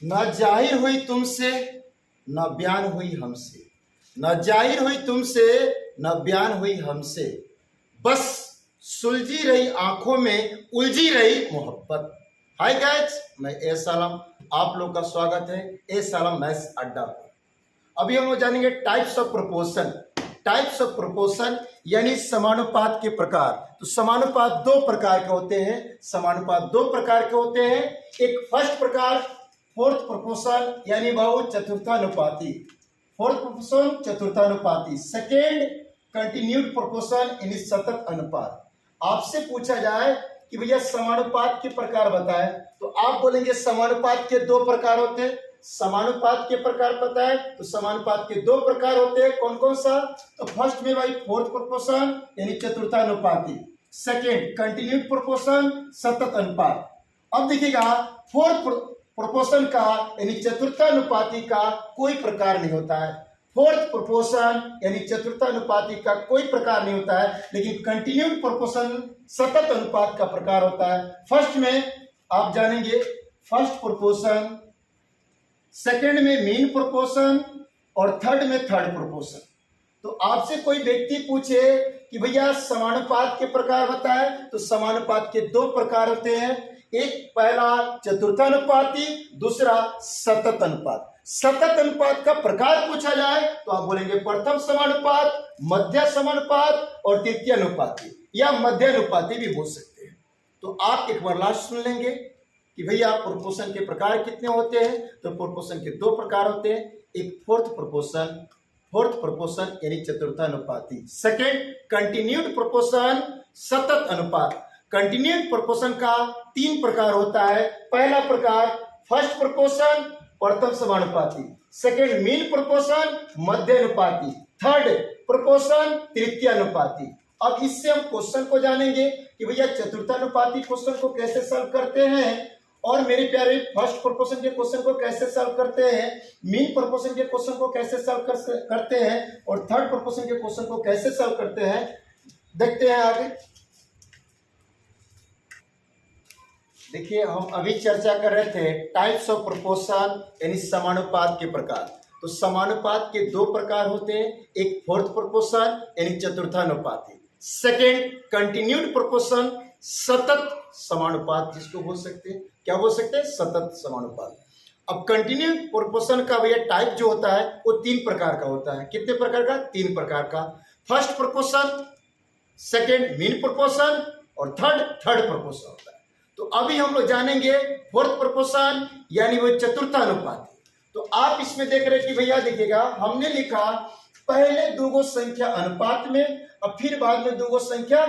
न जाहिर हुई तुमसे न बयान हुई हमसे, न जाहिर हुई तुमसे न बयान हुई हमसे, बस सुलझी रही आंखों में उलझी रही मोहब्बत। हाय गाइस, मैं ए सालम, आप लोग का स्वागत है ए सालम मैथ्स अड्डा पर। अभी हम लोग जानेंगे types of proportion. Types of proportion यानी समानुपात के प्रकार। तो समानुपात दो प्रकार के होते हैं। समानुपात दो प्रकार के होते हैं। एक फर्स्ट प्रकार फोर्थ प्रोपोर्शन यानी बहु चतुर्थानुपाती, फोर्थ प्रोपोर्शन चतुर्थानुपाती। सेकेंड कंटिन्यूड प्रोपोर्शन यानी सतत अनुपात। आपसे पूछा जाए कि भैया समानुपात के प्रकार बताएं, तो आप बोलेंगे समानुपात के दो प्रकार होते हैं। समानुपात के प्रकार पता है तो समानुपात के दो प्रकार होते हैं। कौन कौन सा? तो फर्स्ट में भाई फोर्थ प्रोपोर्शन यानी चतुर्थानुपाती, सेकेंड कंटिन्यूड प्रोपोर्शन सतत अनुपात। अब देखिएगा फोर्थ प्रोपोर्शन का यानी चतुर्थानुपाती का कोई प्रकार नहीं होता है। फोर्थ प्रोपोर्शन यानी चतुर्थानुपाती का कोई प्रकार नहीं होता है, लेकिन कंटिन्यूड प्रोपोर्शन सतत अनुपात का प्रकार होता है। फर्स्ट में आप जानेंगे फर्स्ट प्रोपोर्शन, सेकंड में मीन प्रोपोर्शन और थर्ड में थर्ड प्रोपोर्शन। तो आपसे कोई व्यक्ति पूछे कि भैया समानुपात के प्रकार बताएं, तो समानुपात के दो प्रकार होते हैं। एक पहला चतुर्थानुपाती, दूसरा सतत अनुपात। सतत अनुपात का प्रकार पूछा जाए तो आप बोलेंगे प्रथम समानुपात, मध्य समानुपात और तृतीय अनुपाती या मध्य अनुपाती भी बोल सकते हैं। तो आप एक बार लास्ट सुन लेंगे कि भैया प्रोपोर्शन के प्रकार कितने होते हैं। तो प्रोपोर्शन के दो प्रकार होते हैं। एक फोर्थ प्रोपोर्शन यानी चतुर्थानुपाती, सेकेंड कंटिन्यूड प्रोपोर्शन सतत अनुपात। कंटिन्यूड प्रोपोर्शन का तीन प्रकार होता है। पहला प्रकार फर्स्ट प्रोपोर्शन प्रथम समानुपाती, सेकेंड मीन प्रोपोर्शन मध्य अनुपाती, थर्ड प्रोपोर्शन तृतीय अनुपाती। अब इससे हम क्वेश्चन को जानेंगे कि भैया चतुर्थानुपाती क्वेश्चन को कैसे सॉल्व करते हैं, और मेरे प्यारे फर्स्ट प्रोपोर्शन के क्वेश्चन को कैसे सॉल्व करते हैं, मीन प्रोपोर्शन के क्वेश्चन को कैसे सॉल्व करते हैं, और थर्ड प्रोपोर्शन के क्वेश्चन को कैसे सॉल्व करते हैं। देखते हैं आगे। देखिए, हम अभी चर्चा कर रहे थे टाइप्स ऑफ प्रोपोर्शन यानी समानुपात के प्रकार। तो समानुपात के दो प्रकार होते हैं। एक फोर्थ प्रोपोर्शन यानी चतुर्थानुपाती, सेकेंड कंटिन्यूड प्रोपोर्शन सतत समानुपात, जिसको बोल सकते हैं, क्या बोल सकते हैं, सतत समानुपात। अब कंटिन्यूड प्रोपोर्शन का भैया टाइप जो होता है वो तीन प्रकार का होता है। कितने प्रकार का? तीन प्रकार का। First proportion, second mean proportion और थर्ड प्रोपोर्शन होता है। तो अभी हम लोग जानेंगे फोर्थ प्रोपोर्शन यानी वो चतुर्थानुपाती। तो आप इसमें देख रहे कि भैया देखिएगा, हमने लिखा पहले दो संख्या अनुपात में और फिर बाद में दो संख्या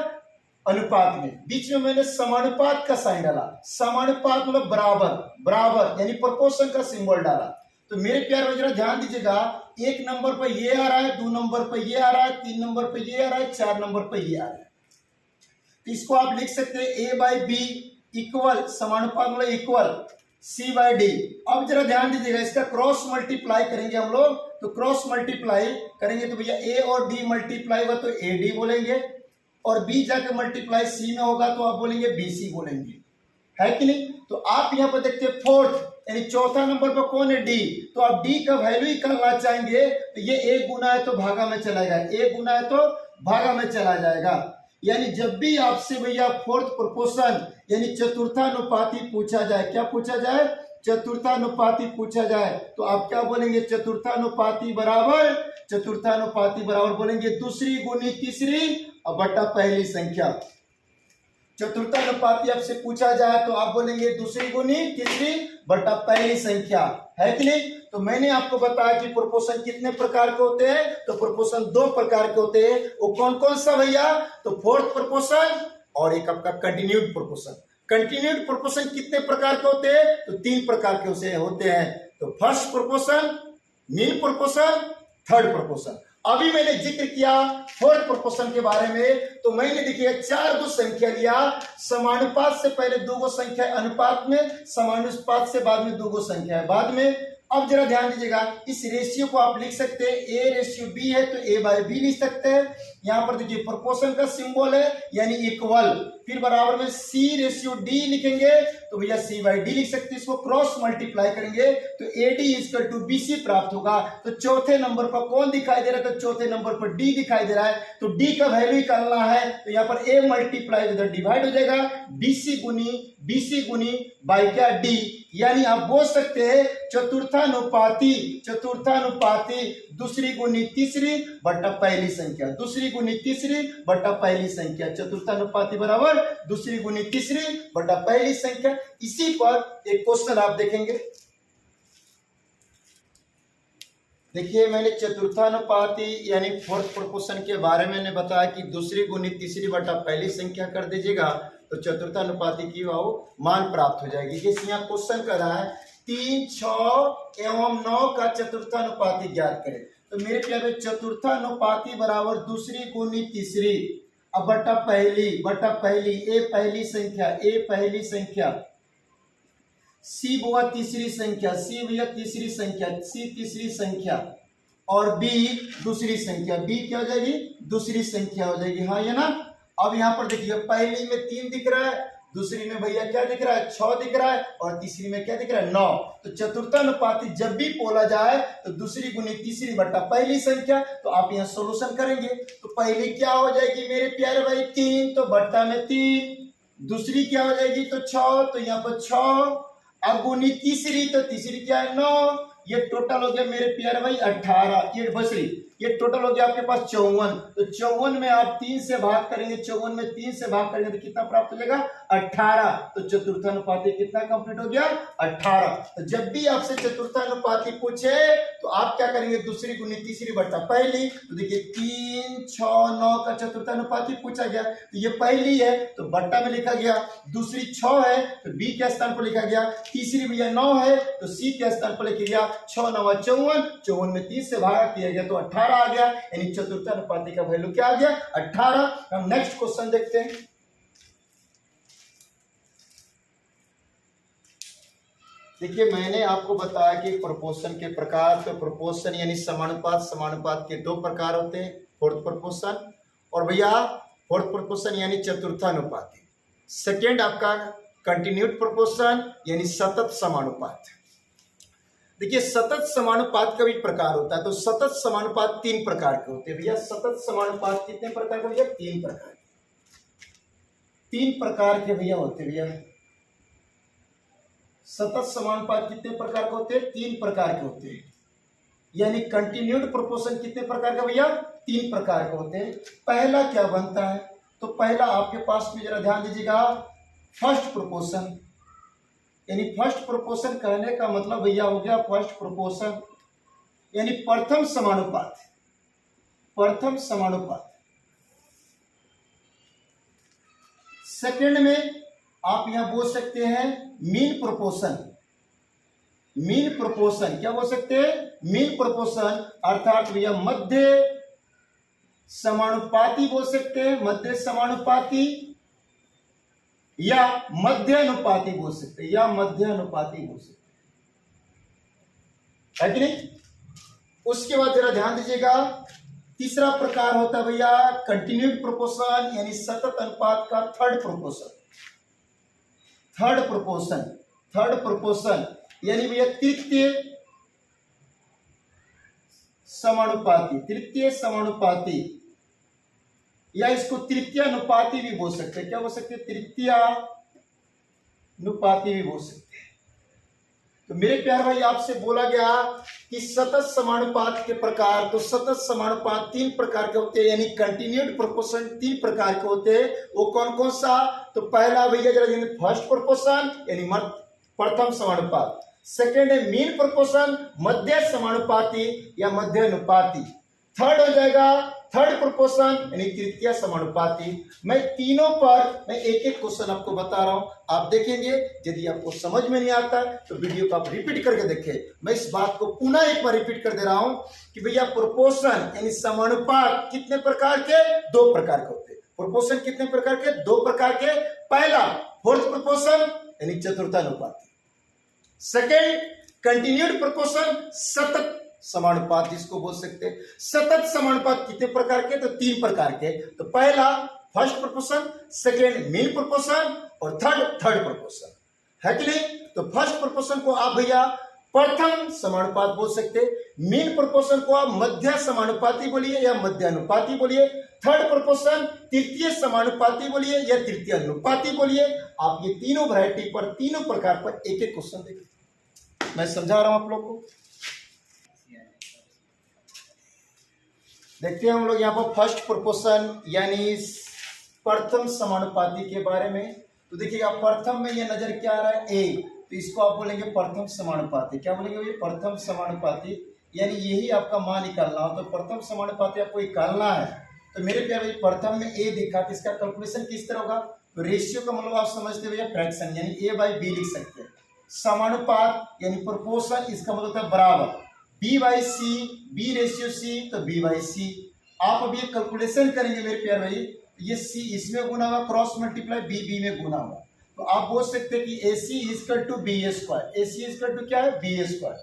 अनुपात में, बीच में मैंने समानुपात का साइन डाला। समानुपात मतलब बराबर यानी प्रोपोर्शन का सिंबल डाला। तो मेरे प्यारे जरा ध्यान दीजिएगा, एक नंबर पर ये आ रहा है, दो नंबर पर ये आ रहा है, तीन नंबर पर ये आ रहा है, चार नंबर पर ये आ रहा है। तो इसको आप लिख सकते हैं ए बाई बी इक्वल, समानुपात मतलब इक्वल सी बाई डी। अब जरा ध्यान दीजिएगा, इसका क्रॉस मल्टीप्लाई करेंगे हम लोग। तो क्रॉस मल्टीप्लाई करेंगे तो भैया ए और डी मल्टीप्लाई हुआ तो ए डी बोलेंगे, और बी जाकर मल्टीप्लाई सी में होगा तो आप बोलेंगे बी सी बोलेंगे, है कि नहीं। तो आप यहाँ पर देखते हैं फोर्थ यानी चौथा नंबर पर कौन है? डी। तो आप डी का वैल्यू ही करना चाहेंगे तो ये ए गुना है तो भागा में चला जाएगा, ए गुना है तो भागा में चला जाएगा। यानी जब भी आपसे भैया फोर्थ प्रोपोर्शन यानी चतुर्थानुपाती पूछा जाए, क्या पूछा जाए? चतुर्थानुपाती पूछा जाए, तो आप क्या बोलेंगे? चतुर्थानुपाती बराबर बोलेंगे दूसरी गुनी तीसरी और बटा पहली संख्या। चतुर्थानुपाती आपसे पूछा जाए तो आप बोलेंगे दूसरी गुनी तीसरी बटा पहली संख्या, है कि नहीं। तो मैंने आपको बताया कि प्रोपोर्शन कितने प्रकार के होते हैं। तो प्रोपोर्शन दो प्रकार के होते हैं। वो कौन कौन सा भैया? तो फोर्थ प्रोपोर्शन और एक आपका कंटिन्यूड प्रोपोर्शन। कंटिन्यूड प्रोपोर्शन कितने प्रकार के होते हैं? तो तीन प्रकार के होते हैं। तो first proportion, mean proportion, third proportion. अभी मैंने जिक्र किया फोर्थ प्रोपोर्शन के बारे में, तो मैंने देखिए चार दो संख्या लिया। समानुपात से पहले दो संख्या अनुपात में, समानुपात से बाद में दो संख्या बाद में। अब जरा ध्यान दीजिएगा, इस रेशियो को आप लिख सकते हैं ए रेशियो बी है तो ए बाई बी लिख सकते हैं। यहाँ पर देखिए प्रोपोर्शन का सिंबल है यानी इक्वल, फिर बराबर में C/D लिखेंगे तो भैया C/D लिख सकते हैं। इसको क्रॉस मल्टीप्लाई करेंगे तो AD = BC प्राप्त होगा। तो चौथे नंबर पर कौन दिखाई दे रहा है, तो चौथे नंबर पर D दिखाई दे रहा है। तो D का वैल्यू निकालना है तो यहाँ पर A मल्टीप्लाई इधर डिवाइड हो जाएगा, BC गुनी बाई क्या D, यानी आप बोल सकते हैं चतुर्थानुपाती दूसरी गुनी तीसरी बटा पहली संख्या, दूसरी गुनी तीसरी बटा पहली संख्या, चतुर्थानुपाती बराबर दूसरी गुनी तीसरी बटा पहली संख्या। इसी पर एक क्वेश्चन आप देखेंगे। देखिए मैंने चतुर्थानुपाती यानी फोर्थ प्रोपोर्शन के बारे में मैंने बताया कि दूसरी गुनी तीसरी बटा पहली संख्या कर दीजिएगा तो चतुर्थानुपाती की मान प्राप्त हो जाएगी। जैसे यहाँ क्वेश्चन कर रहा है 3, 6 एवं 9 का चतुर्थानुपाती ज्ञात करें। तो मेरे प्यारे चतुर्थानुपाती बराबर दूसरी गुनी तीसरी अब बटा पहली ए पहली संख्या C बुआ तीसरी संख्या, C भैया तीसरी संख्या, C तीसरी संख्या और B दूसरी संख्या, B क्या हो जाएगी, दूसरी संख्या हो जाएगी। हाँ ये ना। अब यहाँ पर देखिए पहली में 3 दिख रहा है, दूसरी में भैया क्या दिख रहा है, 6 दिख रहा है और तीसरी में क्या दिख रहा है, 9। तो चतुर्थानुपाती जब भी बोला जाए तो दूसरी गुनी तीसरी बटा पहली संख्या। तो आप यहाँ सोल्यूशन करेंगे तो पहली क्या हो जाएगी मेरे प्यारे भाई 3, तो बट्टा में 3, दूसरी क्या हो जाएगी तो 6, तो यहाँ पर 6, अब गुनी तीसरी तो तीसरी क्या है 9, ये टोटल हो गया मेरे प्यारे भाई 18, ये बसरी ये टोटल हो गया आपके पास 54। तो 54 में आप 3 से भाग करेंगे, 54 में 3 से भाग करेंगे तो कितना प्राप्त हो जाएगा 18। तो चतुर्थानुपाती कितना कंप्लीट हो गया 18। तो जब भी आपसे चतुर्थानुपाती पूछे तो आप क्या करेंगे, दूसरी गुनी तीसरी बटा पहली। तो देखिए 3, 6, 9 का चतुर्थानुपाती पूछा गया तो ये पहली है तो बट्टा में लिखा गया, दूसरी 6 है तो B के स्थान पर लिखा गया, तीसरी भैया 9 है तो C के स्थान पर लिखा गया, 6 9 54, 54 में 30 से भाग किया गया तो 18 आ गया, यानी चतुर्थानुपाती का वैल्यू क्या आ गया 18। हम नेक्स्ट क्वेश्चन देखते हैं। देखिए मैंने आपको बताया कि प्रोपोर्शन के प्रकार, तो प्रोपोर्शन यानी समानुपात के 2 प्रकार होते हैं, फोर्थ प्रोपोर्शन और भैया फोर्थ प्रोपोर्शन यानी चतुर्थानुपाती। सेकेंड आपका कंटिन्यूड प्रोपोर्शन यानी सतत समानुपात। देखिए सतत समानुपात का भी प्रकार होता है, तो सतत समानुपात 3 प्रकार के होते हैं भैया। सतत समानुपात कितने प्रकार के भैया, 3 प्रकार के भैया होते हैं भैया। सतत समानुपात कितने प्रकार के होते हैं, 3 प्रकार के होते हैं। यानी कंटिन्यूड प्रोपोर्शन कितने प्रकार का भैया, 3 प्रकार के होते हैं। पहला क्या बनता है, तो पहला आपके पास में जरा ध्यान दीजिएगा, फर्स्ट प्रोपोर्शन। यानी फर्स्ट प्रोपोर्शन कहने का मतलब भैया हो गया फर्स्ट प्रोपोर्शन यानी प्रथम समानुपात। सेकंड में आप यहां बोल सकते हैं मीन प्रोपोर्शन। क्या बोल सकते हैं, मीन प्रोपोर्शन, अर्थात भैया मध्य समानुपाती बोल सकते हैं, मध्य समानुपाती या मध्य अनुपाती बोल सकते हैं, है कि नहीं। उसके बाद जरा ध्यान दीजिएगा, तीसरा प्रकार होता है भैया कंटिन्यूड प्रोपोर्शन यानी सतत अनुपात का थर्ड प्रोपोर्शन यानी भैया तृतीय समानुपाती या इसको तृतीय अनुपाती भी बोल सकते हैं। क्या बोल सकते हैं, तृतीय अनुपाती भी बोल सकते हैं। तो मेरे प्यारे भाई आपसे बोला गया कि सतत समानुपात के प्रकार, तो सतत समानुपात 3 प्रकार के होते हैं, यानी कंटिन्यूड प्रोपोर्शन 3 प्रकार के होते हैं। वो कौन कौन सा, तो पहला भैया जरा फर्स्ट प्रोपोर्शन यानी प्रथम समानुपात, सेकेंड है मीन प्रोपोर्शन मध्य समानुपाती या मध्य अनुपाती, थर्ड हो जाएगा थर्ड प्रोपोर्शन यानी तृतीय समानुपाती। मैं तीनों पर मैं एक एक क्वेश्चन आपको बता रहा हूं, आप देखेंगे। यदि आपको समझ में नहीं आता तो वीडियो को आप रिपीट करके देखें। मैं इस बात को पुनः एक बार रिपीट कर दे रहा हूं कि भैया प्रोपोर्शन यानी समानुपात कितने प्रकार के, 2 प्रकार के होते हैं। प्रोपोर्शन कितने प्रकार के, 2 प्रकार के। पहला फोर्थ प्रोपोर्शन यानी चतुर्थानुपाती, सेकेंड कंटिन्यूड प्रोपोर्शन सतत समानुपात इसको बोल सकते हैं। सतत समानुपात कितने प्रकार के? तो 3 प्रकार के। तो पहला first proportion, second mean proportion और थर्ड प्रोपोर्शन, है कि नहीं? तो फर्स्ट प्रोपोर्शन को आप भैया प्रथम समानुपात बोल सकते, मीन प्रोपोर्शन को आप मध्य समानुपाती बोलिए या मध्यानुपाती बोलिए, थर्ड प्रोपोर्शन तृतीय समानुपाती बोलिए या तृतीय अनुपाती बोलिए। आप ये तीनों वैरायटी पर, तीनों प्रकार पर एक एक क्वेश्चन देखिए, मैं समझा रहा हूं आप लोग को। देखते हैं हम लोग यहाँ पर फर्स्ट प्रोपोर्शन यानी प्रथम समानुपाती के बारे में। तो देखिएगा प्रथम में ये नजर क्या आ रहा है? ए, तो इसको आप बोलेंगे प्रथम समानुपाती। क्या बोलेंगे भैया? प्रथम समानुपाती, यानी यही आपका मान निकालना हो। तो प्रथम समानुपाती आपको निकालना है। तो मेरे प्यारे भाई प्रथम में ए दिखा, तो इसका कैलकुलेशन किस तरह होगा? तो रेशियो का मतलब आप समझते भैया फ्रैक्शन, यानी ए बाई बी लिख सकते हैं। समानुपात यानी प्रोपोर्शन, इसका मतलब होता है बराबर, B by C, B ratio C, तो बी बाई सी। आप अभी एक कैलकुलेशन करेंगे मेरे प्यारे भाई, ये सी इसमें गुना हुआ, क्रॉस मल्टीप्लाई बी बी में गुना हुआ, तो आप बोल सकते हैं कि A C equal to B A square. A C equal to क्या है? B A square.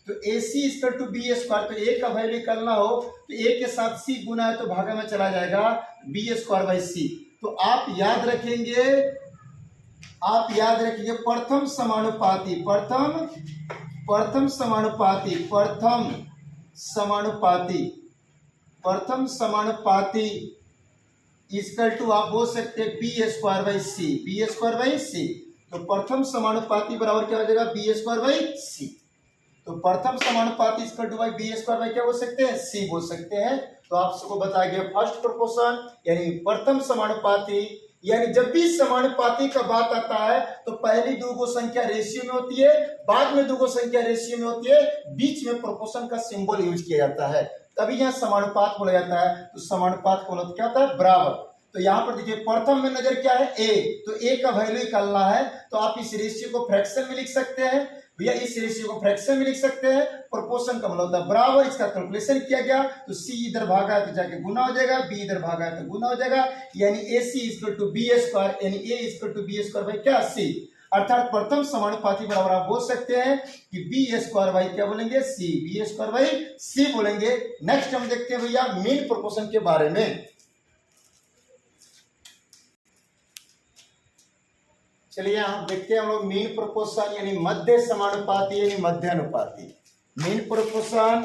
तो A C equal to B A square, तो ए का वैल्यू निकालना हो तो ए के साथ सी गुना है तो भागा में चला जाएगा, B A square by C. तो आप याद रखेंगे प्रथम समानुपाती, प्रथम समानुपाती इजकल टू आप बोल सकते हैं B square by C, B square by C. तो प्रथम समानुपाती बराबर क्या हो जाएगा? B square by C. तो प्रथम समानुपाती equal to by B square by क्या बोल सकते हैं? सी बोल सकते हैं। तो आप सबको बताया गया फर्स्ट प्रोपोर्शन यानी प्रथम समानुपाती, यानी जब भी समानुपाती का बात आता है तो पहली दो गो संख्या रेशियो में होती है, बाद में दो गो संख्या रेशियो में होती है, बीच में प्रोपोर्शन का सिंबल यूज किया जाता है, तभी यहाँ समानुपात बोला जाता है। तो समानुपात को क्या होता है? बराबर। तो यहाँ पर देखिए प्रथम में नजर क्या है? ए, तो ए का वैल्यू निकालना है तो आप इस रेशियो को फ्रैक्शन में लिख सकते हैं भैया, इस रेशियो को फ्रैक्शन में लिख सकते हैं। प्रोपोर्शन का मतलब होता है बराबर, इसका कैलकुलेशन किया गया तो सी इधर भागा है तो जाके गुना हो जाएगा, बी इधर भागा है तो गुना हो जाएगा, यानी A C equal to B square, यानी A equal to B square by क्या? सी। अर्थात प्रथम समानुपाती बराबर आप बोल सकते हैं कि बी स्क्वायर बाई क्या बोलेंगे? सी, बी स्क्वायर बाई सी बोलेंगे। नेक्स्ट हम देखते हैं भैया मीन प्रोपोर्शन के बारे में। चलिए हम देखते हैं हम लोग मीन प्रोपोर्शन यानी मध्य समानुपाती यानी मध्यानुपाती। मीन प्रोपोर्शन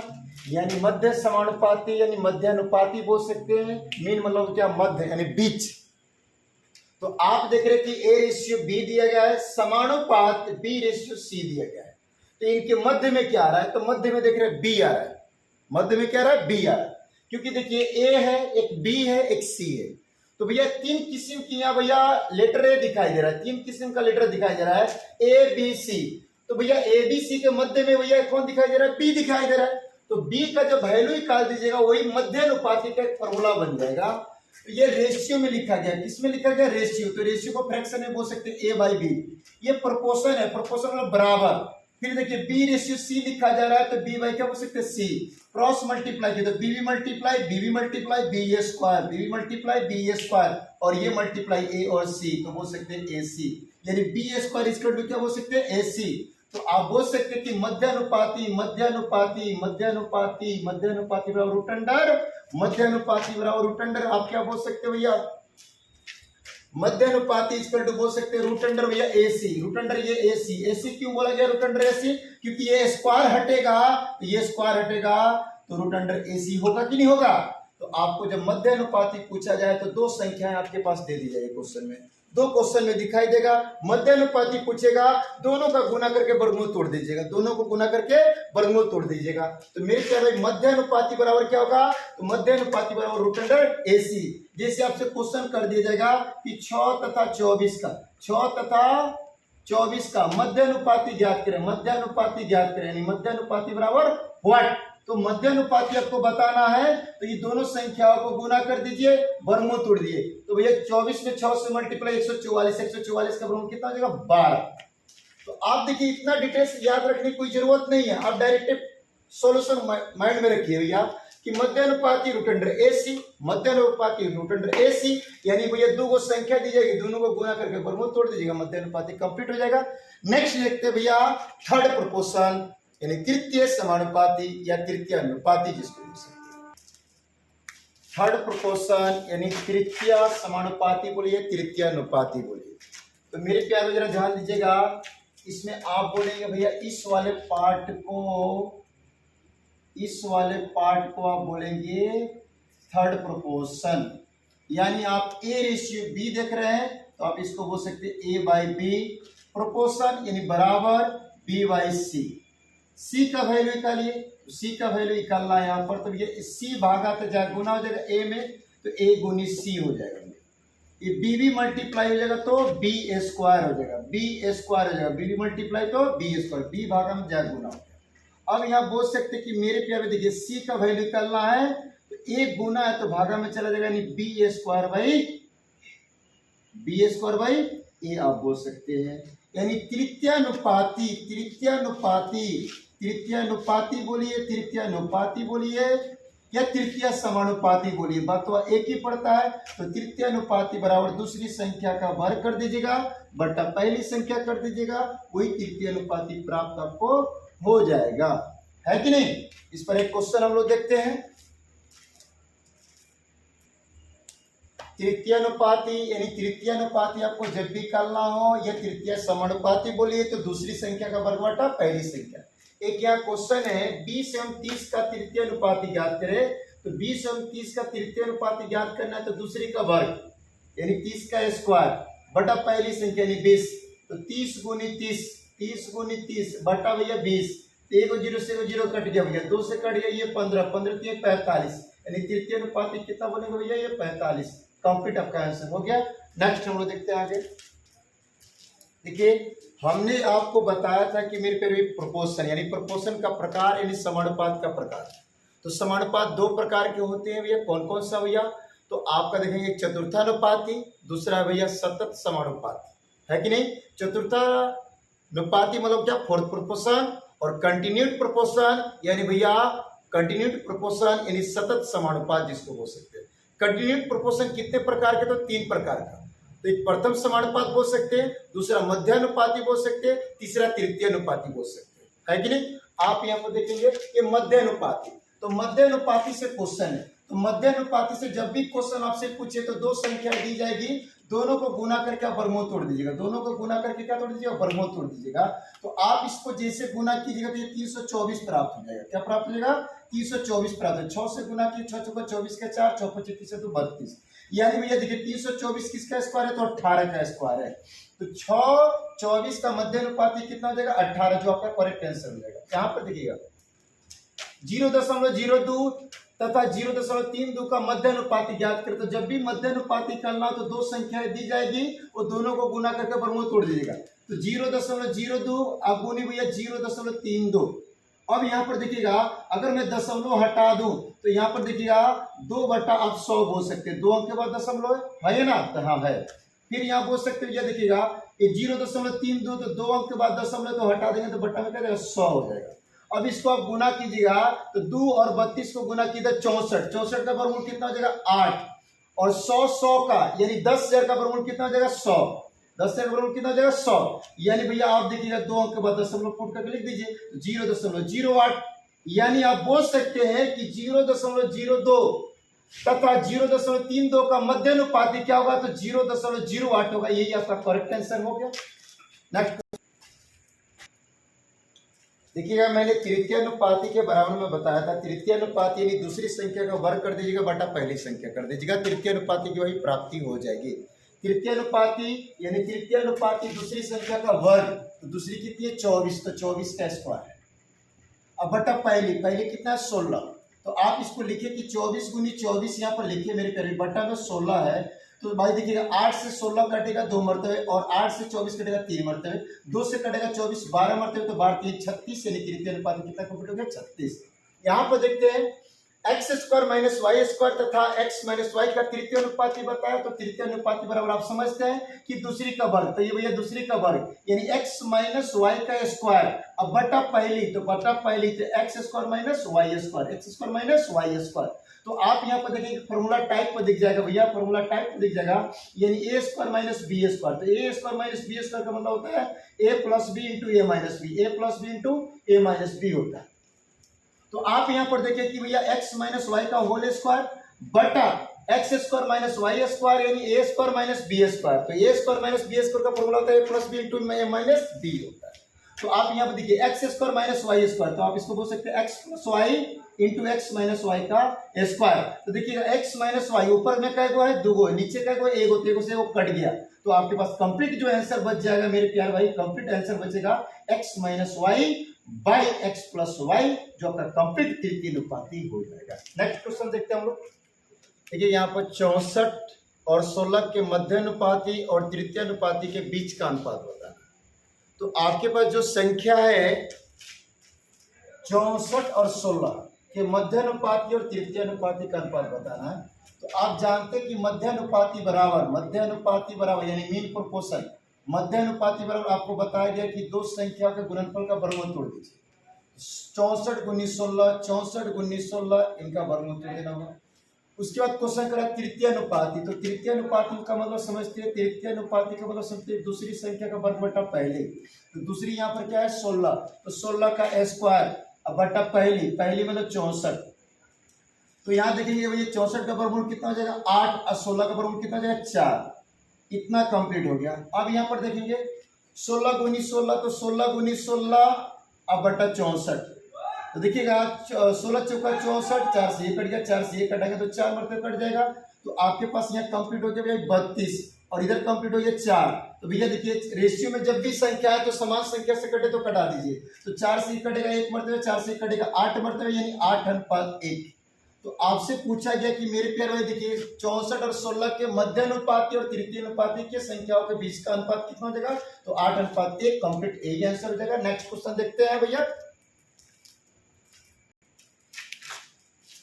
यानी मध्य समानुपाती यानी मध्यानुपाती बोल सकते हैं। मीन मतलब क्या? मध्य यानी बीच। तो आप देख रहे हैं कि ए रेशियो बी दिया गया है, समानुपात बी रेशियो सी दिया गया है। तो इनके मध्य में क्या आ रहा है? तो मध्य में देख रहे हैं बी आ रहा है। मध्य में क्या आ रहा है? बी आ रहा है, क्योंकि देखिए ए है, एक बी है, एक सी है। तो भैया तीन किस्म की यहाँ भैया लेटर ए दिखाई दे रहा है, तीन किस्म का लेटर दिखाई दे रहा है, ए बी सी। तो भैया ए बी सी के मध्य में भैया कौन दिखाई दे रहा है? बी दिखाई दे रहा है। तो बी का जो वैल्यू निकाल दीजिएगा वही मध्यानुपाती का एक फॉर्मूला बन जाएगा। तो ये रेशियो में लिखा गया, किसमें लिखा गया? रेशियो। तो रेशियो को फ्रैक्शन में बोल सकते हैं ए बाई बी। ये प्रोपोर्शन है, प्रोपोर्शन मतलब बराबर। फिर देखिए बी रेशियो सी लिखा जा रहा है तो बी बाई क्या बोल सकते हैं? सी। क्रॉस मल्टीप्लाई किया तो B multiply B A square, B multiply B A square, और ये मल्टीप्लाई ए और सी, तो बोल सकते हैं ए सी, यानी B A square equal to क्या बोल सकते हैं? ए सी। तो आप बोल सकते हैं कि मध्यानुपाती बराबर रूट अंडर, मध्यानुपाती बराबर रूट अंडर, आप क्या बोल सकते हैं भैया? मध्यानुपाती इक्वल टू बोल सकते हैं रूट अंडर भैया ए सी, रूट अंडर ये ए सी। ए सी क्यों बोला गया रूट अंडर ए सी? क्योंकि ये स्क्वायर हटेगा तो ये स्क्वायर हटेगा तो रूट अंडर ए सी होगा कि नहीं होगा? तो आपको जब मध्यानुपाती पूछा जाए तो दो संख्याएं आपके पास दे दी जाएगी क्वेश्चन में, दो क्वेश्चन में दिखाई देगा। मध्यानुपाती पूछेगा, दोनों का गुना करके वर्गमूल तोड़ दीजिएगा, दोनों को गुना करके वर्गमूल तोड़ दीजिएगा। तो मेरे क्या भाई मध्यानुपाती बराबर क्या होगा? तो मध्यानुपाती बराबर रूट अंडर ए सी। जैसे आपसे क्वेश्चन कर दिया जाएगा कि 6 तथा 24 का, 6 तथा 24 का मध्यानुपाती ज्ञात करें, मध्यानुपाती ज्ञात करें, यानी मध्यानुपाती बराबर व्हाट? तो मध्यानुपाती आपको बताना है तो ये दोनों संख्याओं को गुना कर दीजिए, वर्गमूल तोड़ दिए। तो भैया 24 में 6 से मल्टीप्लाई 144, 144 का वर्गमूल कितना हो जाएगा? 12। तो आप देखिए इतना डिटेल्स याद रखने की कोई जरूरत नहीं है, आप डायरेक्ट सॉल्यूशन माइंड में रखिए भैया कि मध्यानुपाती रूट अंडर ए सी, मध्यानुपाती रूट अंडर ए सी, यानी भैया दो को संख्या दी जाएगी, दोनों को गुना करके वर्गमूल तोड़ दीजिएगा, मध्यानुपाती कंप्लीट हो जाएगा। नेक्स्ट देखते हैं भैया थर्ड प्रोपोर्शन। यानी तृतीय समानुपाती या तृतीय अनुपाती जिसको बोल सकते हैं। थर्ड प्रोपोर्शन यानी तृतीय समानुपाती बोलिए, तृतीय अनुपाती बोलिए। तो मेरे प्यारे जरा ध्यान दीजिएगा, इसमें आप बोलेंगे भैया इस वाले पार्ट को आप बोलेंगे थर्ड प्रोपोर्शन, यानी आप ए रेशियो बी देख रहे हैं तो आप इसको बोल सकते हैं ए बाई बी। प्रोपोर्शन यानी बराबर बी बाई सी। सी का वैल्यू निकालिए, सी का वैल्यू निकालना है यहाँ पर, तो ये सी भागा तो जाए गुना हो जाएगा ए में, तो ए गुनी सी हो जाएगा। ये बी भी मल्टीप्लाई हो जाएगा तो बी स्क्वायर हो जाएगा, बी स्क्वायर हो जाएगा, बी भी मल्टीप्लाई तो बी स्क्वायर, बी भागा में जाए गुना हो जाएगा। अब यहाँ बोल सकते कि मेरे प्यारे देखिए सी का वैल्यू निकालना है तो एक गुना है तो भागा में चला जाएगा, यानी बी स्क्वायर बाई ए आप बोल सकते हैं। यानी तृतीयानुपाती बोलिए या तृतीय समानुपाती बोलिए, बात तो एक ही पड़ता है। तो तृतीयानुपाती बराबर दूसरी संख्या का वर्ग कर दीजिएगा बटा पहली संख्या कर दीजिएगा, वही तृतीयानुपाती प्राप्त आपको हो जाएगा, है कि नहीं। इस पर एक क्वेश्चन हम लोग देखते हैं। तृतीयानुपाती यानी तृतीयानुपाती आपको जब भी निकालना हो या तृतीय समानुपाती बोलिए तो दूसरी संख्या का वर्ग बटा पहली संख्या। एक यहाँ क्वेश्चन है 20 एवं 30 का तृतीय अनुपाती ज्ञात करें, तो 20 एवं 30 का तृतीय अनुपाती ज्ञात करना है तो दूसरी का वर्ग यानी 30 का स्क्वायर बटा पहली संख्या यानी 20, तो 30 गुनी 30 बटा भैया 20, एक 0 से 0 कट गया भैया, 2 से कट गया ये 15 3 45, यानी तृतीय अनुपाती कितना बनेगा भैया ये 45। कंप्लीट आपका आंसर हो गया। नेक्स्ट हम लोग देखते हैं आगे। देखिए हमने आपको बताया था कि मेरे पे प्रोपोर्शन यानी प्रोपोर्शन का प्रकार यानी समानुपात का प्रकार। तो समानुपात दो प्रकार के होते हैं भैया, कौन कौन सा भैया, तो आपका देखेंगे एक चतुर्थानुपाती, दूसरा है भैया सतत समानुपाती, है कि नहीं। चतुर्थानुपाती मतलब क्या, फोर्थ प्रोपोर्शन, और कंटिन्यूड प्रोपोर्शन यानी भैया कंटिन्यूड प्रोपोर्शन यानी सतत समानुपात जिसको बोल सकते हैं। कंटिन्यूड प्रोपोर्शन कितने प्रकार के, तो 3 प्रकार का। तो एक प्रथम समानुपात बोल सकते हैं, दूसरा मध्यानुपाती बोल सकते हैं, तीसरा तृतीय अनुपाती बोल सकते हैं, है कि नहीं। आप यहाँ पर देखेंगे कि मध्यानुपाती, तो मध्यानुपाती से क्वेश्चन है, तो मध्यानुपाती से जब भी क्वेश्चन आपसे पूछे तो दो संख्या दी जाएगी, दोनों को गुना करके आप वर्गमूल तोड़ दीजिएगा, दोनों को गुना करके क्या तोड़ दीजिएगा, वर्गमूल तोड़ दीजिएगा। तो आप इसको जैसे गुना कीजिएगा तो ये 324 प्राप्त हो जाएगा। क्या प्राप्त हो जाएगा, 324 प्राप्त है। 6 से गुना किए 6 चौका 24 का 4, 6 5 30 तो 32, यानी भैया देखिए 324 किसका स्क्वायर है, तो 18 का स्क्वायर है। तो 6 24 का मध्यानुपाती कितना हो जाएगा, 18, जो आपका करेक्ट आंसर हो जाएगा। यहाँ पर देखिएगा 0.02 तथा 0.32 का मध्यानुपाती ज्ञात करें, तो जब भी मध्यानुपाती करना हो तो दो संख्याएं दी जाएगी, वो दोनों को गुना करके वर्गमूल तोड़ दीजिएगा। तो 0.02 आप गुनी भैया 0.32। अब यहाँ पर देखिएगा अगर मैं दशमलव हटा दूं तो यहाँ पर देखिएगा 2/100 बोल सकते हैं, 2 अंक के बाद दशमलव है ना, तो हाँ है। फिर यहाँ बोल सकते हैं देखिएगा ये 0.32, तो 2 अंक के बाद दशमलव तो हटा देंगे तो बट्टा में क्या जाएगा 100 हो जाएगा। अब इसको आप गुना कीजिएगा तो 2 और 32 को गुना कीजिए 64, 64 का वर्गमूल कितना हो जाएगा 8, और 100 का यानी 10,000 का वर्गमूल कितना हो जाएगा 100, 10,000 वर्गमूल कितना हो जाएगा 100, यानी भैया आप देखिएगा 2 अंक के बाद दशमलव फुट करके लिख दीजिए 0.08, यानी आप बोल सकते हैं कि 0.02 तथा 0.32 का मध्यानुपाती क्या होगा, तो 0.08 होगा। यही आपका करेक्ट आंसर हो गया। नेक्स्ट देखिएगा मैंने तृतीय अनुपाती के बराबर में बताया था, तृतीय अनुपाती यानी दूसरी संख्या का वर्ग कर दीजिएगा बटा पहली संख्या कर दीजिएगा, तृतीय अनुपाती की वही प्राप्ति हो जाएगी। तृतीय अनुपाती यानी तृतीय अनुपाती दूसरी संख्या का वर्ग, तो दूसरी कितनी है 24, तो 24 का स्क्वायर है। अब बटा पहली कितना है 16, तो आप इसको लिखिए कि 24 गुनी 24 यहाँ पर लिखिए मेरे प्यारे, बटा में 16 है, तो भाई देखिएगा 8 से 16 कटेगा 2 मरतबे, और 8 से 24 कटेगा 3 मरतबे, 2 से कटेगा 24 12 मरतबे, तो 12 3 36, यानी तृतीय अनुपात कितना कंप्लीट हो गया 36। यहाँ पर देखते हैं X square minus Y square तथा एक्स माइनस वाई का तृतीय अनुपाती बताया, तो तृतीय अनुपाती बराबर आप समझते हैं कि दूसरी का वर्ग, तो ये भैया दूसरी का वर्ग यानी एक्स माइनस वाई का स्क्वायर, अब बटा पहली, तो बटा पहली तो X square minus Y square, X square minus Y square. तो आप यहाँ पर देखिए फॉर्मूला टाइप पर दिख जाएगा भैया, फॉर्मूला टाइप पर दिख जाएगा यानी A square minus B square, तो A square minus B square का मतलब होता है A plus B into A minus B, A plus B into A minus B होता है। तो आप यहां पर देखिए कि भैया x माइनस वाई का होल स्क्वायर बटा X square minus Y square यानी A square minus B square, तो A square minus B square का फॉर्मूला होता है A plus B into A minus B होता है। तो आप यहां पर देखिए X square minus Y square, तो आप इसको बोल सकते हैं X plus Y into X minus Y का स्क्वायर। तो देखिएगा एक्स माइनस वाई ऊपर में कै गो है, दो गो, नीचे कै गो, एक गो, से वो कट गया, तो आपके पास कंप्लीट जो आंसर बच जाएगा मेरे प्यार भाई, कंप्लीट आंसर बचेगा X minus Y by X plus Y, जो आपका कंप्लीट तृतीय अनुपाती हो जाएगा। नेक्स्ट क्वेश्चन देखते हैं हम लोग। देखिए यहाँ पर 64 और 16 के मध्यानुपाती और तृतीय अनुपाती के बीच का अनुपात बताना। तो आपके पास जो संख्या है 64 और 16 के मध्यानुपाती और तृतीय अनुपाती का अनुपात बताना है। तो आप जानते हैं कि मध्यानुपाती बराबर यानी मीन प्रोपोर्शन, मध्यानुपाती बराबर आपको बताया गया कि दो संख्या के गुणनफल का वर्गमूल तोड़ दीजिए। 64 गुनी 16, 64 गुनी 16 इनका वर्गमूल तोड़ देना होगा। उसके बाद क्वेश्चन करा तृतीय अनुपाती, तो तृतीय अनुपाती का मतलब समझते हैं, तृतीय अनुपाती का मतलब समझते हैं दूसरी संख्या का वर्ग बटा पहले, तो दूसरी यहाँ पर क्या है 16, तो 16 का स्क्वायर अब बटा पहली मतलब 64। तो यहाँ देखेंगे भैया 64 का वर्गमूल कितना हो जाएगा 8 और 16 का वर्गमूल कितना हो जाएगा 4, इतना कंप्लीट हो गया। अब यहाँ पर देखेंगे 16 गुनी 16, तो 16 गुनी 16 अब बटा 64, तो देखिएगा 16 चौका 64, 4 से 1 कट गया, 4 से 1 कटेगा तो 4 मरतबा कट जाएगा, तो आपके पास यहाँ कंप्लीट हो गया भैया 32 और इधर कंप्लीट हो गया 4। तो भैया देखिए रेशियो में जब भी संख्या है तो समान संख्या से कटे तो कटा दीजिए, तो 4 से 1 कटेगा 1 मरतबा, 4 से 1 कटेगा 8 मरतबा यानी 8 अनुपात 1। तो आपसे पूछा गया कि मेरे प्यारे भाई देखिए 64 और 16 के मध्यानुपाती और तृतीय अनुपाती के संख्याओं के बीच का अनुपात कितना हो जाएगा, तो 8 अनुपात 1, कंप्लीट यही आंसर हो जाएगा। नेक्स्ट क्वेश्चन देखते हैं भैया।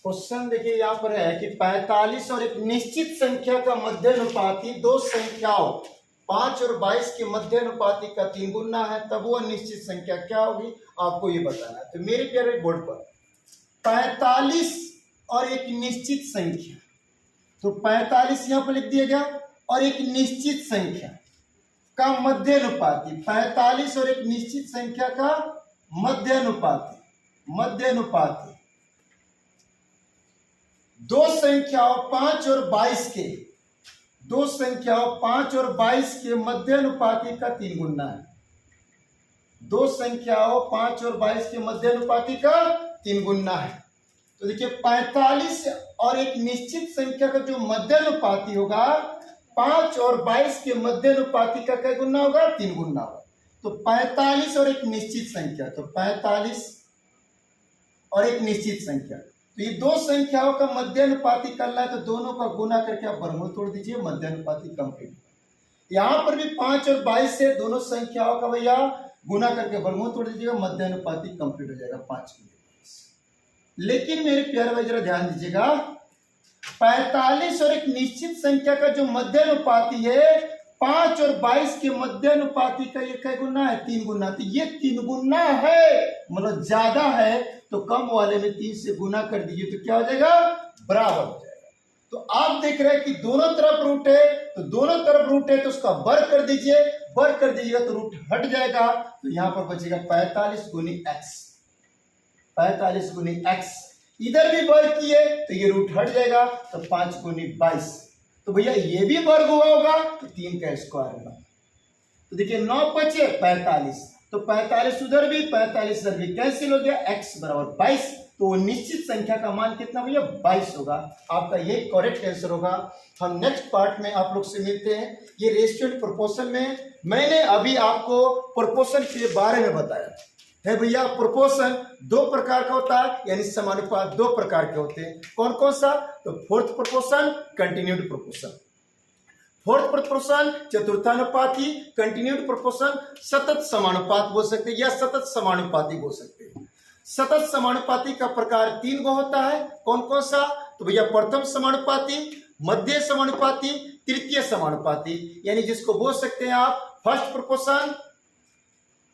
क्वेश्चन देखिए यहाँ पर है कि 45 और एक निश्चित संख्या का मध्यानुपाती दो संख्याओं 5 और 22 के मध्यानुपाती का 3 गुना है, तब वो निश्चित संख्या क्या होगी आपको ये बताना है। तो मेरे प्यारे बोर्ड पर 45 और एक निश्चित संख्या, तो 45 यहां पर लिख दिया गया और एक निश्चित संख्या का मध्यानुपाती, 45 और एक निश्चित संख्या का मध्यानुपाती दो संख्याओं 5 और 22 के, दो संख्याओं 5 और 22 के मध्यानुपाती का 3 गुना है, दो संख्याओं 5 और 22 के मध्यानुपाती का 3 गुना है। तो देखिए 45 और एक निश्चित संख्या का जो मध्यानुपाती होगा 5 और 22 के मध्यानुपाती का क्या गुना होगा 3 गुना होगा। तो 45 और एक निश्चित संख्या, तो 45 और एक निश्चित संख्या, तो ये दो संख्याओं का मध्यानुपाती करना है, तो दोनों का गुना करके आप वर्गमूल तोड़ दीजिए, मध्यानुपाती कंप्लीट। यहां पर भी 5 और 22 से दोनों संख्याओं का भैया गुना करके वर्गमूल तोड़ दीजिएगा, मध्यानुपाती कंप्लीट हो जाएगा 5 के। लेकिन मेरे प्यारे भाई जरा ध्यान दीजिएगा 45 और एक निश्चित संख्या का जो मध्यानुपाती है 5 और 22 के मध्यानुपाती का ये क्या गुना है 3 गुना, तो ये 3 गुना है मतलब ज्यादा है, तो कम वाले में 3 से गुना कर दीजिए तो क्या हो जाएगा बराबर हो जाएगा। तो आप देख रहे हैं कि दोनों तरफ रूट है, तो दोनों तरफ रूट है तो उसका वर्ग कर दीजिए, वर्ग कर दीजिएगा तो रूट हट जाएगा, तो यहां पर बचेगा 45 गुनी एक्स, 45 गुनी एक्स, इधर भी वर्ग किए तो ये रूट हट जाएगा, तो 5 गुनी 22, तो भैया ये भी वर्ग हुआ होगा तो 3 का स्क्वायर होगा। तो देखिए 9 बचे 45, तो 45 उधर भी 45 इधर भी कैंसिल हो गया, x बराबर 22, तो वो निश्चित संख्या का मान कितना भैया 22 होगा। आपका ये करेक्ट आंसर होगा। हम नेक्स्ट पार्ट में आप लोग से मिलते हैं। ये रेशियो एंड प्रोपोर्शन में मैंने अभी आपको प्रोपोर्शन के बारे में बताया है भैया। प्रोपोर्शन 2 प्रकार का होता है, यानी समानुपात 2 प्रकार के होते हैं। कौन कौन सा, तो fourth proportion, continued proportion. Fourth proportion चतुर्थानुपाती, कंटिन्यूड प्रोपोर्शन सतत समानुपात बोल सकते हैं या सतत समानुपाती बोल सकते हैं। सतत समानुपाती का प्रकार 3 गो होता है। कौन कौन सा? तो भैया प्रथम समानुपाती, मध्य समानुपाती, तृतीय समानुपाती, यानी जिसको बोल सकते हैं आप फर्स्ट प्रोपोर्शन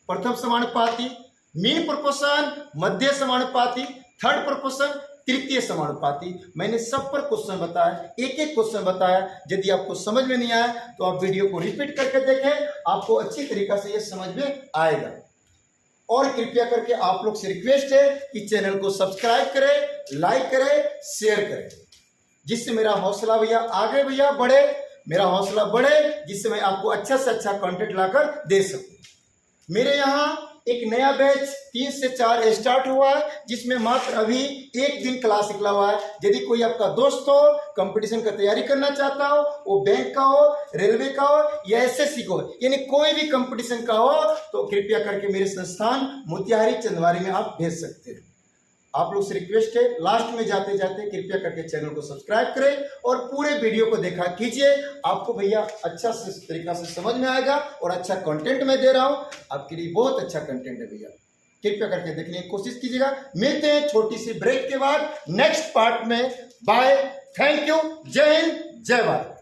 प्रथम समानुपाती, मीन प्रोपोर्शन मध्य समानुपाती, थर्ड प्रोपोर्शन तृतीय समानुपाती। मैंने सब पर क्वेश्चन बताया, एक एक क्वेश्चन बताया। यदि आपको समझ में नहीं आया तो आप वीडियो को रिपीट करके देखें, आपको अच्छी तरीका से ये समझ में आएगा। और कृपया करके आप लोग से रिक्वेस्ट है कि चैनल को सब्सक्राइब करें, लाइक करें, शेयर करें, जिससे मेरा हौसला भैया आगे भैया बढ़े, मेरा हौसला बढ़े, जिससे मैं आपको अच्छा से अच्छा कंटेंट लाकर दे सकूं। मेरे यहाँ एक नया बैच 3 से 4 स्टार्ट हुआ है, जिसमें मात्र अभी 1 दिन क्लास निकला हुआ है। यदि कोई आपका दोस्त हो, कंपटीशन का तैयारी करना चाहता हो, वो बैंक का हो, रेलवे का हो या एसएससी का हो, यानी कोई भी कंपटीशन का हो, तो कृपया करके मेरे संस्थान मोतिहारी चंदवारी में आप भेज सकते हैं। आप लोग से रिक्वेस्ट है, लास्ट में जाते जाते कृपया करके चैनल को सब्सक्राइब करें और पूरे वीडियो को देखा कीजिए। आपको भैया अच्छा से तरीका से समझ में आएगा और अच्छा कंटेंट मैं दे रहा हूं, आपके लिए बहुत अच्छा कंटेंट है भैया। कृपया करके देखने की कोशिश कीजिएगा। मिलते हैं छोटी सी ब्रेक के बाद नेक्स्ट पार्ट में। बाय, थैंक यू, जय हिंद, जय भारत।